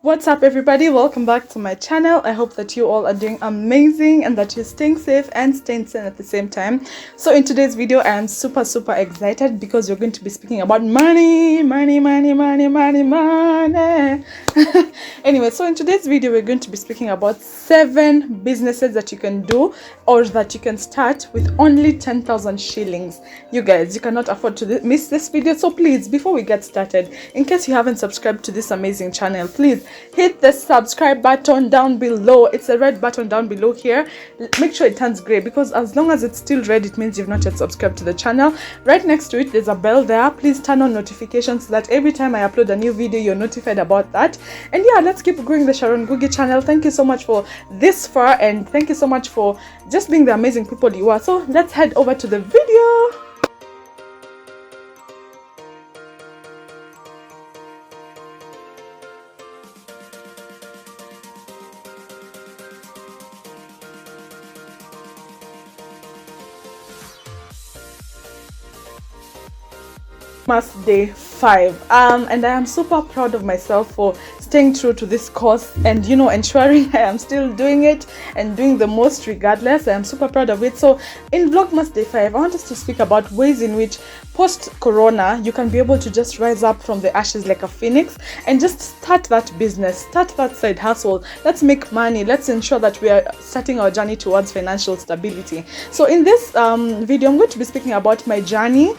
What's up, everybody? Welcome back to my channel. I hope that you all are doing amazing and that you're staying safe and staying sane at the same time. So in today's video, I am super excited because we're going to be speaking about money. Anyway, so in today's video, we're going to be speaking about 7 businesses that you can do or that you can start with only 10,000 shillings. You guys, you cannot afford to miss this video. So please, before we get started, in case you haven't subscribed to this amazing channel, please hit the subscribe button down below. It's a red button down below here. Make sure it turns gray, because as long as it's still red, it means you've not yet subscribed to the channel. Right next to it, there's a bell there. Please turn on notifications so that every time I upload a new video, you're notified about that. And yeah, let's keep growing the Sharon Ngugi channel. Thank you so much for this far, and thank you so much for just being the amazing people you are. So let's head over to the video. Day 5, and I am super proud of myself for staying true to this course and ensuring I am still doing it and doing the most regardless. I am super proud of it. So in Vlogmass Day 5, I want us to speak about ways in which post-corona you can be able to just rise up from the ashes like a phoenix and just start that business, start that side hustle. Let's make money. Let's ensure that we are starting our journey towards financial stability. So in this video, I'm going to be speaking about my journey.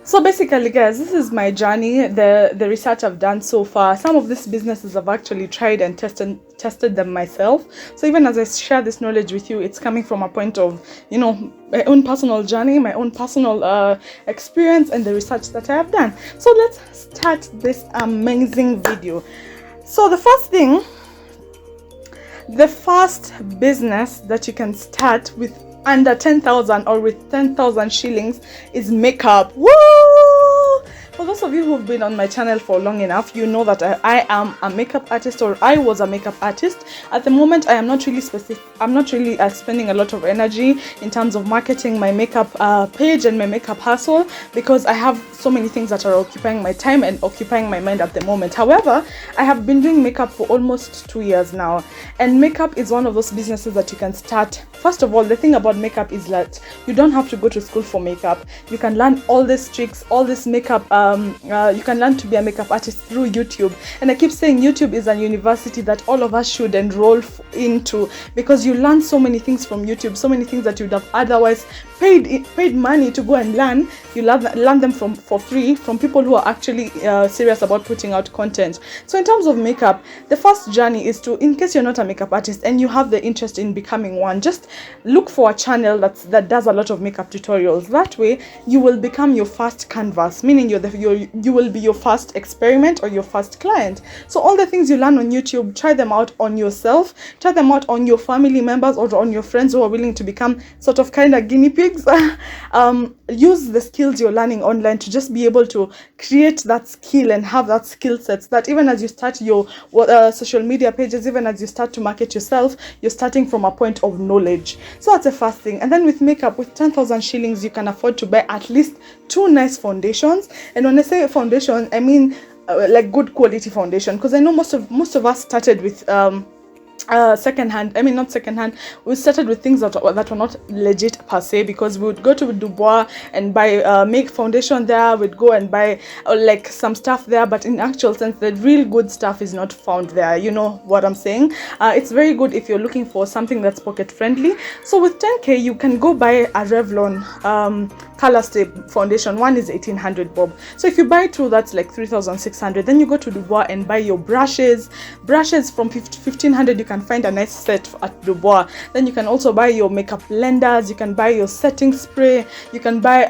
So basically, guys, this is my journey, the research I've done so far. Some of these businesses I've actually tried and tested them myself. So even as I share this knowledge with you, it's coming from a point of, my own personal journey, my own personal experience, and the research that I have done. So let's start this amazing video. So the first business that you can start with under 10,000 or with 10,000 shillings is makeup. Woo! For those of you who've been on my channel for long enough, you know that I am a makeup artist, or I was a makeup artist. At the moment, I am not really spending a lot of energy in terms of marketing my makeup page and my makeup hustle, because I have so many things that are occupying my time and occupying my mind at the moment. However, I have been doing makeup for almost 2 years now, and makeup is one of those businesses that you can start. First of all, the thing about makeup is that you don't have to go to school for makeup. You can learn all these tricks, all this makeup. You can learn to be a makeup artist through YouTube. And I keep saying YouTube is a university that all of us should enroll into, because you learn so many things from YouTube, so many things that you would have otherwise paid money to go and learn. You learn them for free from people who are actually serious about putting out content. So in terms of makeup, the first journey is to, in case you're not a makeup artist and you have the interest in becoming one, just look for a channel that does a lot of makeup tutorials. That way you will become your first canvas, meaning you will be your first experiment or your first client. So all the things you learn on YouTube, try them out on yourself, try them out on your family members or on your friends who are willing to become sort of kind of guinea pigs. Use the skills you're learning online to just be able to create that skill and have that skill set, so that even as you start your social media pages, even as you start to market yourself, you're starting from a point of knowledge. So that's the first thing. And then with makeup, with 10,000 shillings, you can afford to buy at least 2 nice foundations. And when I say foundation, I mean like good quality foundation, because I know most of us started with secondhand. I mean, not secondhand. We started with things that were not legit per se, because we would go to Dubois and buy make foundation there. We'd go and buy like some stuff there, but in actual sense, the real good stuff is not found there. You know what I'm saying? It's very good if you're looking for something that's pocket friendly. So with 10k, you can go buy a Revlon color stay foundation. One is 1800 bob. So if you buy 2, that's like 3600. Then you go to Dubois and buy your brushes from 1500. You can find a nice set at Dubois. Then you can also buy your makeup blenders, you can buy your setting spray, you can buy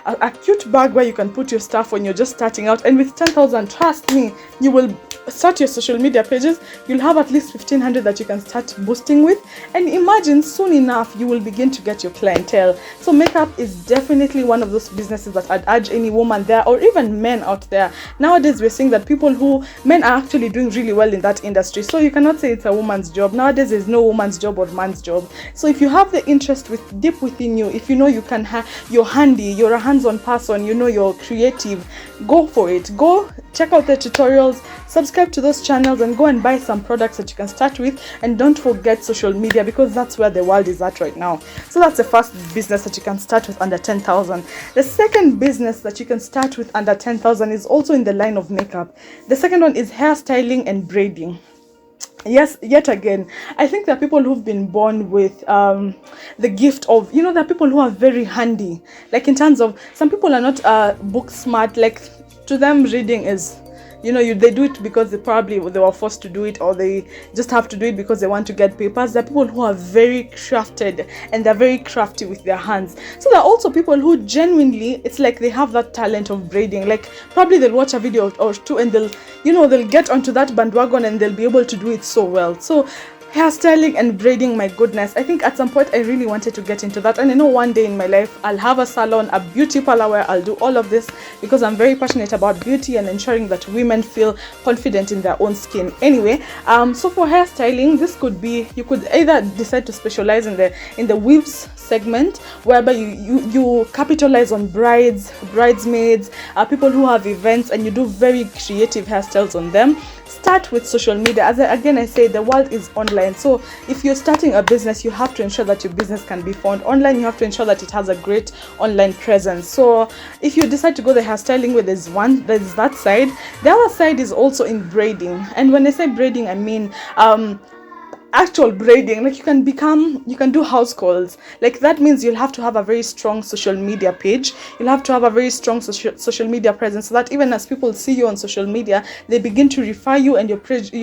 a cute bag where you can put your stuff when you're just starting out. And with 10,000, trust me, you will start your social media pages. You'll have at least 1500 that you can start boosting with, and imagine soon enough you will begin to get your clientele. So makeup is definitely definitely one of those businesses that I'd urge any woman there, or even men out there. Nowadays we're seeing that men are actually doing really well in that industry, so you cannot say it's a woman's job. Nowadays there's no woman's job or man's job. So if you have the interest deep within you, if you know you can you're handy, you're a hands-on person, you know you're creative, go for it. Go check out the tutorials, subscribe to those channels, and go and buy some products that you can start with. And don't forget social media, because that's where the world is at right now. So that's the first business that you can start with under 10,000. The second business that you can start with under 10,000 is also in the line of makeup. The second one is hairstyling and braiding. Yes, yet again, I think there are people who've been born with the gift of, there are people who are very handy, like in terms of, some people are not book smart, like to them reading is, they do it because they were forced to do it, or they just have to do it because they want to get papers. There are people who are very crafted and they're very crafty with their hands. So there are also people who genuinely, it's like they have that talent of braiding. Like probably they'll watch a video or two and they'll get onto that bandwagon and they'll be able to do it so well. So hairstyling and braiding, my goodness, I think at some point I really wanted to get into that, and I know one day in my life I'll have a salon, a beauty parlor, where I'll do all of this, because I'm very passionate about beauty and ensuring that women feel confident in their own skin. Anyway, so for hairstyling, this could be, you could either decide to specialize in the weaves segment, whereby you capitalize on bridesmaids, people who have events, and you do very creative hairstyles on them. Start with social media. Again, I say the world is online. So if you're starting a business, you have to ensure that your business can be found online. You have to ensure that it has a great online presence. So if you decide to go the hairstyling way, there's that side. The other side is also in braiding. And when I say braiding, I mean actual braiding. Like you can do house calls. Like that means you'll have to have a very strong social media page. You'll have to have a very strong social media presence, so that even as people see you on social media, they begin to refer you, and your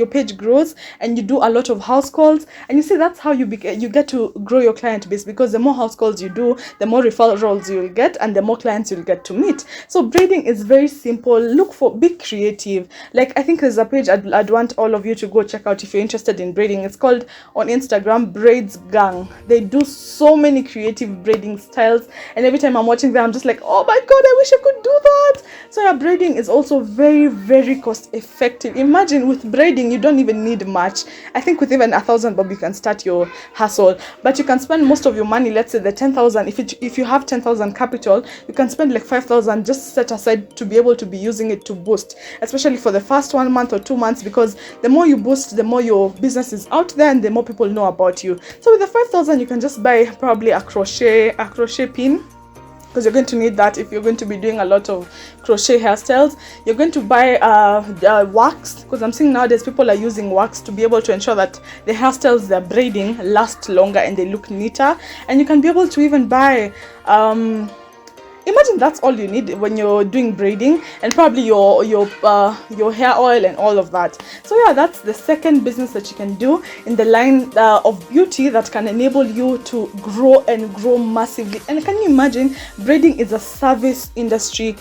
page grows, and you do a lot of house calls. And you see, that's how you get to grow your client base, because the more house calls you do, the more referrals you'll get, and the more clients you'll get to meet. So braiding is very simple. Be creative. Like I think there's a page I'd want all of you to go check out if you're interested in braiding. It's called on Instagram Braids Gang. They do so many creative braiding styles, and every time I'm watching them, I'm just like, oh my god, I wish I could do that. So yeah, braiding is also very, very cost effective. Imagine, with braiding you don't even need much. I think with even 1,000 bob you can start your hustle, but you can spend most of your money. Let's say the 10,000, if you have 10,000 capital, you can spend like 5,000 just set aside to be able to be using it to boost, especially for the first 1 month or 2 months, because the more you boost, the more your business is out there and the more people know about you. So with the 5,000, you can just buy probably a crochet pin, because you're going to need that if you're going to be doing a lot of crochet hairstyles. You're going to buy wax, because I'm seeing nowadays people are using wax to be able to ensure that the hairstyles they're braiding last longer and they look neater. And you can be able to even buy imagine that's all you need when you're doing braiding, and probably your hair oil and all of that. So yeah, that's the second business that you can do in the line of beauty that can enable you to grow massively. And can you imagine, braiding is a service industry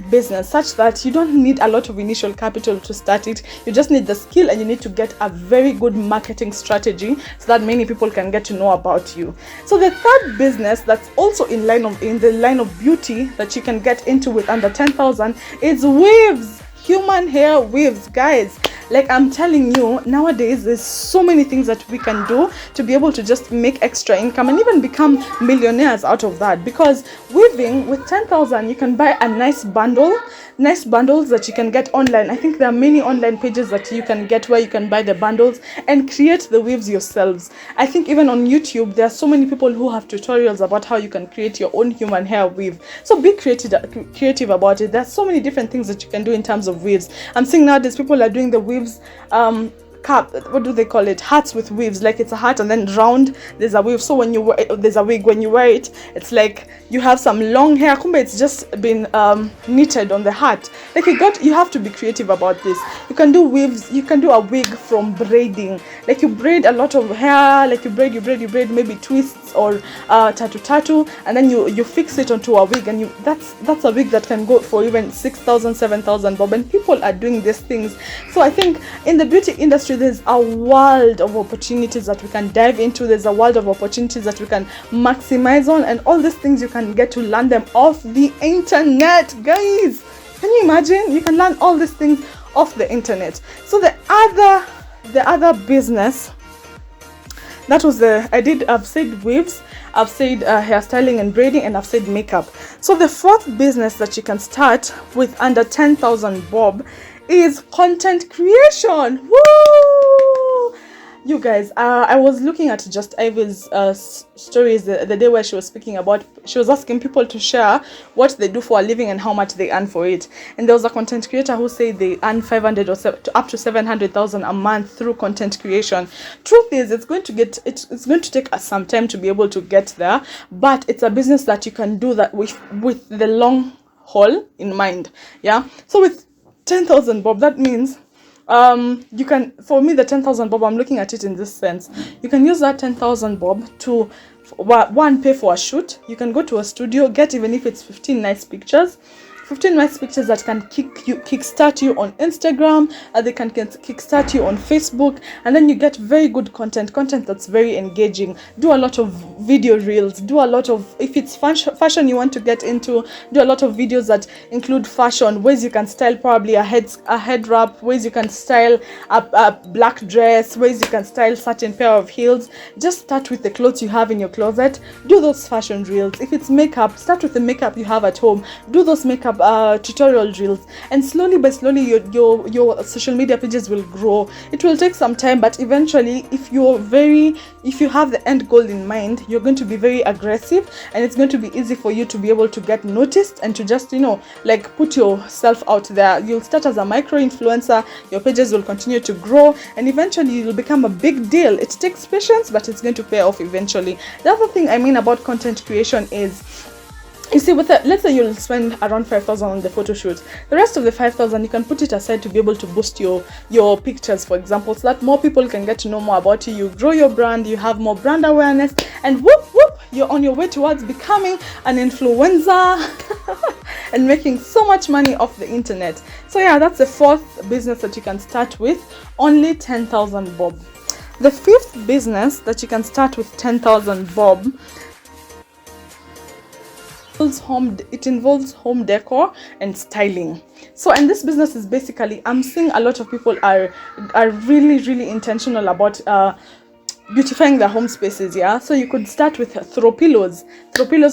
business, such that you don't need a lot of initial capital to start it. You just need the skill, and you need to get a very good marketing strategy so that many people can get to know about you. So the third business that's also in the line of beauty that you can get into with under 10,000 is weaves. Human hair weaves, guys. Like I'm telling you, nowadays there's so many things that we can do to be able to just make extra income and even become millionaires out of that. Because weaving with 10,000, you can buy a nice bundles that you can get online. I think there are many online pages that you can get where you can buy the bundles and create the weaves yourselves. I think even on YouTube there are so many people who have tutorials about how you can create your own human hair weave. So be creative about it. There's so many different things that you can do in terms of weaves. I'm seeing nowadays people are doing the weaves cap, what do they call it, hats with weaves. Like it's a hat and then round there's a weave, so when you wear there's a wig, when you wear it, it's like you have some long hair, kumbe it's just been knitted on the hat. Like you have to be creative about this. You can do weaves, you can do a wig from braiding. Like you braid a lot of hair, like you braid maybe twists or tattoo, and then you fix it onto a wig, and that's a wig that can go for even 6,000, 7,000 bob, and people are doing these things. So I think in the beauty industry there's a world of opportunities that we can dive into. There's a world of opportunities that we can maximize on, and all these things you can get to learn them off the internet, guys. Can you imagine? You can learn all these things off the internet. So the other business, that was I've said weaves, I've said hairstyling and braiding, and I've said makeup. So the fourth business that you can start with under 10,000 bob is content creation. Woo! You guys, I was looking at Just Ivy's stories the day where she was speaking about, she was asking people to share what they do for a living and how much they earn for it. And there was a content creator who said they earn 500 or up to 700,000 a month through content creation. Truth is, it's going to take us some time to be able to get there, but it's a business that you can do that with the long haul in mind. Yeah. So with 10,000 bob, that means you can, for me, the 10,000 bob, I'm looking at it in this sense. You can use that 10,000 bob to one, pay for a shoot. You can go to a studio, get, even if it's 15 nice pictures that can kickstart you on Instagram, they can kickstart you on Facebook, and then you get very good content that's very engaging. Do a lot of video reels, do a lot of, if it's fashion you want to get into, do a lot of videos that include fashion, ways you can style probably a head wrap, ways you can style a black dress, ways you can style certain pair of heels. Just start with the clothes you have in your closet, do those fashion reels. If it's makeup, start with the makeup you have at home, do those makeup tutorial drills, and slowly your social media pages will grow. It will take some time, but eventually, if you have the end goal in mind, you're going to be very aggressive, and it's going to be easy for you to be able to get noticed and to just like put yourself out there. You'll start as a micro influencer, your pages will continue to grow, and eventually you'll become a big deal. It takes patience, but it's going to pay off eventually. The other thing I mean about content creation is, you see, let's say you'll spend around 5,000 on the photo shoot. The rest of the 5,000 you can put it aside to be able to boost your pictures, for example, so that more people can get to know more about you. You grow your brand, you have more brand awareness, and whoop whoop, you're on your way towards becoming an influencer and making so much money off the internet. So yeah, that's the fourth business that you can start with only 10,000 bob. The fifth business that you can start with 10,000 bob, it involves home decor and styling. So, and this business is basically, I'm seeing a lot of people are really intentional about beautifying their home spaces. Yeah, so you could start with throw pillows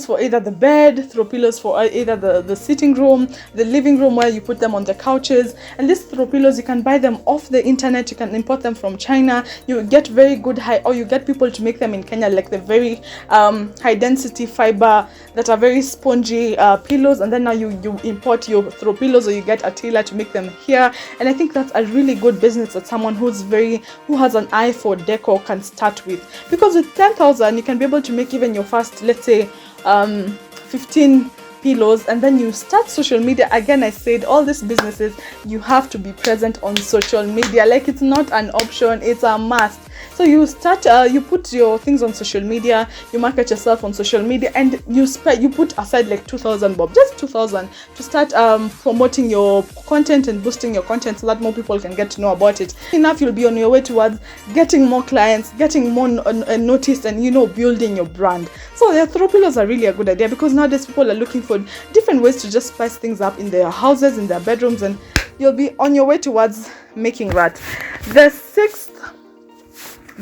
for either the bed, throw pillows for either the sitting room, the living room, where you put them on the couches. And these throw pillows, you can buy them off the internet, you can import them from China. You get very good or you get people to make them in Kenya, like the very high density fiber that are very spongy pillows, and then now you import your throw pillows, or you get a tailor to make them here. And I think that's a really good business that someone who has an eye for decor can start with, because with 10,000 you can be able to make even your first, let's say 15 pillows, and then you start social media. Again, I said all these businesses, you have to be present on social media. Like, it's not an option, it's a must. So you start, you put your things on social media, you market yourself on social media, and you put aside like 2,000 bob, just 2,000, to start promoting your content and boosting your content so that more people can get to know about it. Enough, you'll be on your way towards getting more clients, getting more noticed, and building your brand. So the throw pillows are really a good idea, because nowadays people are looking for different ways to just spice things up in their houses, in their bedrooms, and you'll be on your way towards making that. The sixth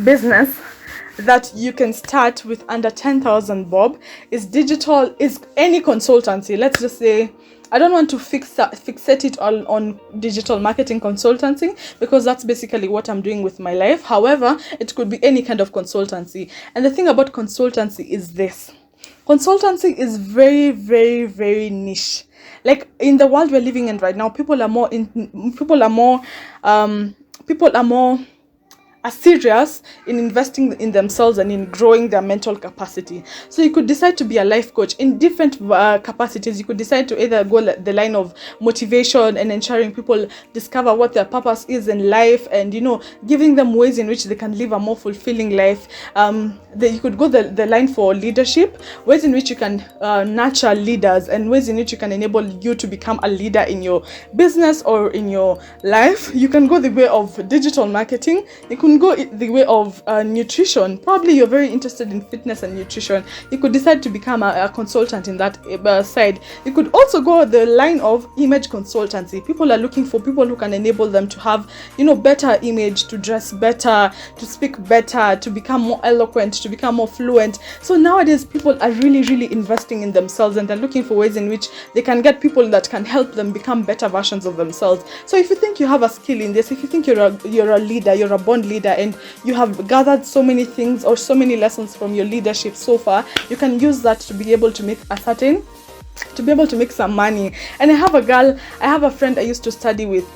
business that you can start with under 10,000 bob is any consultancy. Let's just say, I don't want to fixate it all on digital marketing consultancy, because that's basically what I'm doing with my life. However, it could be any kind of consultancy. And the thing about consultancy is this: consultancy is very niche. Like, in the world we're living in right now, people are more are serious in investing in themselves and in growing their mental capacity. So you could decide to be a life coach in different capacities. You could decide to either go the line of motivation and ensuring people discover what their purpose is in life, and giving them ways in which they can live a more fulfilling life. You could go the line for leadership, ways in which you can nurture leaders, and ways in which you can enable you to become a leader in your business or in your life. You can go the way of digital marketing. You can go the way of nutrition. Probably you're very interested in fitness and nutrition. You could decide to become a consultant in that side. You could also go the line of image consultancy. People are looking for people who can enable them to have better image, to dress better, to speak better, to become more eloquent, to become more fluent. So nowadays people are really investing in themselves, and they're looking for ways in which they can get people that can help them become better versions of themselves. So if you think you have a skill in this, if you think you're a leader, you're a born leader, and you have gathered so many things or so many lessons from your leadership so far, you can use that to be able to make some money. And I have a friend I used to study with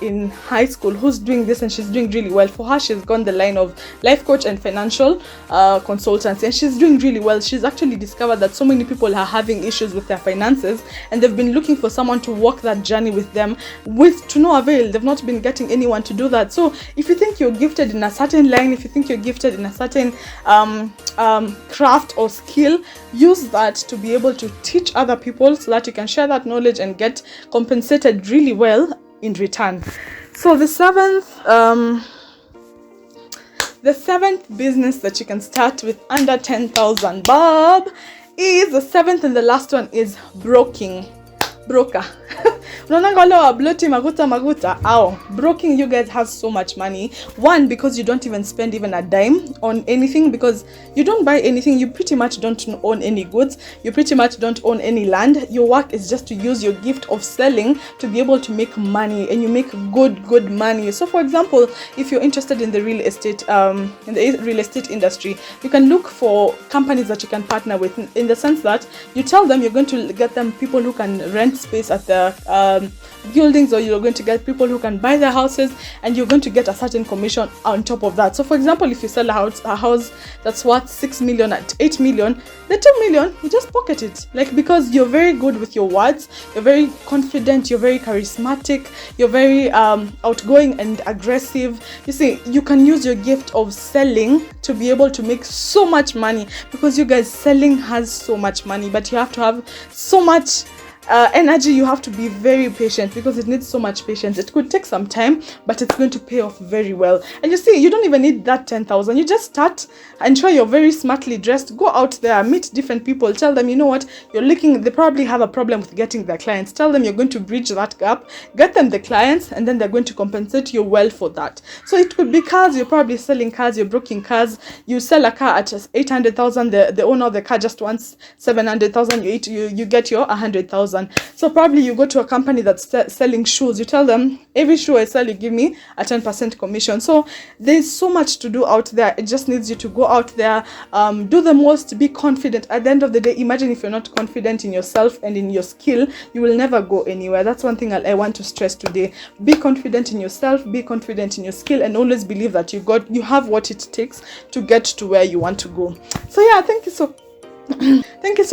in high school who's doing this, and she's doing really well. For her, she's gone the line of life coach and financial consultancy, and she's doing really well. She's actually discovered that so many people are having issues with their finances, and they've been looking for someone to walk that journey with them, to no avail. They've not been getting anyone to do that. So if you think you're gifted in a certain line, if you think you're gifted in a certain craft or skill, use that to be able to teach other people, so that you can share that knowledge and get compensated really well in return. So the seventh business that you can start with under 10,000 bob is the seventh, and the last one is broker. Broking, you guys have so much money. One, because you don't even spend even a dime on anything, because you don't buy anything. You pretty much don't own any goods. You pretty much don't own any land. Your work is just to use your gift of selling to be able to make money, and you make good money. So for example, if you're interested in the real estate industry, you can look for companies that you can partner with, in the sense that you tell them you're going to get them people who can rent space at the buildings, or you're going to get people who can buy their houses, and you're going to get a certain commission on top of that. So for example, if you sell a house that's worth 6 million at 8 million, the 2 million, you just pocket it, because you're very good with your words, you're very confident, you're very charismatic, you're very outgoing and aggressive. You see, you can use your gift of selling to be able to make so much money, because you guys, selling has so much money, but you have to have so much energy. You have to be very patient, because it needs so much patience. It could take some time, but it's going to pay off very well. And you see, you don't even need that 10,000. You just start, ensure you're very smartly dressed, go out there, meet different people, tell them, you know what, they probably have a problem with getting their clients. Tell them you're going to bridge that gap, get them the clients, and then they're going to compensate you well for that. So it could be cars. You're probably selling cars, you're broking cars. You sell a car at 800,000, the owner of the car just wants 700,000. You get your 100,000. So probably you go to a company that's selling shoes. You tell them, every shoe I sell, you give me a 10% commission. So there's so much to do out there. It just needs you to go out there, do the most, be confident. At the end of the day, imagine if you're not confident in yourself and in your skill, you will never go anywhere. That's one thing I want to stress today. Be confident in yourself, be confident in your skill, and always believe that you have what it takes to get to where you want to go. So yeah, thank you so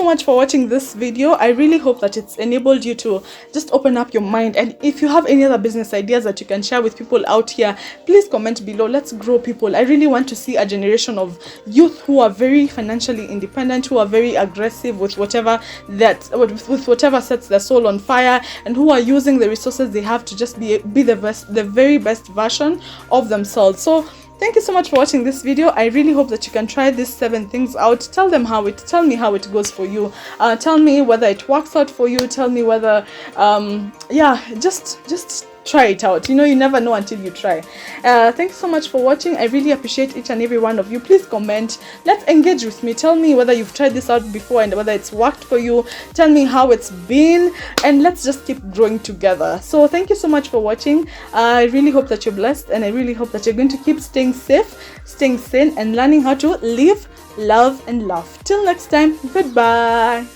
much for watching this video. I really hope that it's enabled you to just open up your mind. And if you have any other business ideas that you can share with people out here, please comment below. Let's grow people. I really want to see a generation of youth who are very financially independent, who are very aggressive with whatever sets their soul on fire, and who are using the resources they have to just be the very best version of themselves. So thank you so much for watching this video. I really hope that you can try these 7 things out. Tell me how it goes for you. Tell me whether it works out for you. Tell me whether just try it out. You never know until you try. Thank you so much for watching. I really appreciate each and every one of you. Please comment. Let's engage with me. Tell me whether you've tried this out before and whether it's worked for you. Tell me how it's been, and let's just keep growing together. So thank you so much for watching. I really hope that you're blessed, and I really hope that you're going to keep staying safe, staying sane, and learning how to live, love, and laugh. Till next time, goodbye.